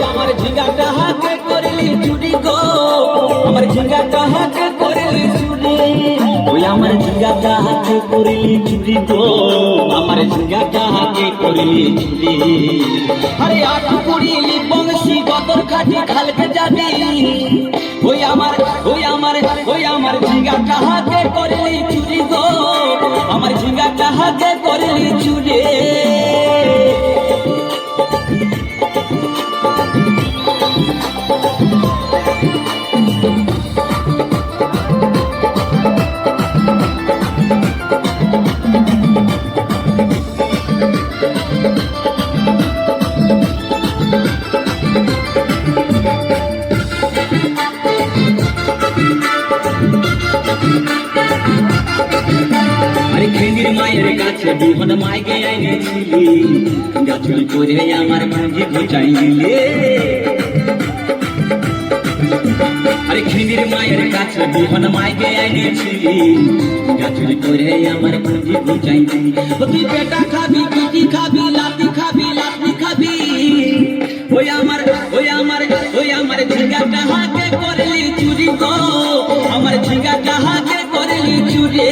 আমার ঝিঙ্গাটা হাতে করলি চুরি গো, আমার ঝিঙ্গাটা হাতে করলি চুরি, ওই আমার ঝিঙ্গাটা হাতে করলি চুরি গো, আমার ঝিঙ্গাটা হাতে করলি চুরি। আরে আট করিলি বংশী গতর খাটি খালকে যাবি, ওই আমার ওই আমার ওই আমার ঝিঙ্গাটা হাতে করলি চুরি গো, আমার ঝিঙ্গাটা হাতে করলি চুরি। আরে খেনির মায়ের কাছে বিহন মাইকে আইনেছিলি, গাছুরি করে আমার ভাঙে ঘোচাই দিলে। আরে খেনির মায়ের কাছে বিহন মাইকে আইনেছিলি, গাছুরি করে আমার ভাঙে ঘোচাই দিলি। তুই পেটা খাবি, পিটি খাবি, লাতি খাবি, লাতি খাবি, ওই আমার ওই আমার ওই আমার ঝিঙ্গাটা হাতে করলি চুরি গো, আমার ঝিঙ্গাটা হাতে করলি চুরি।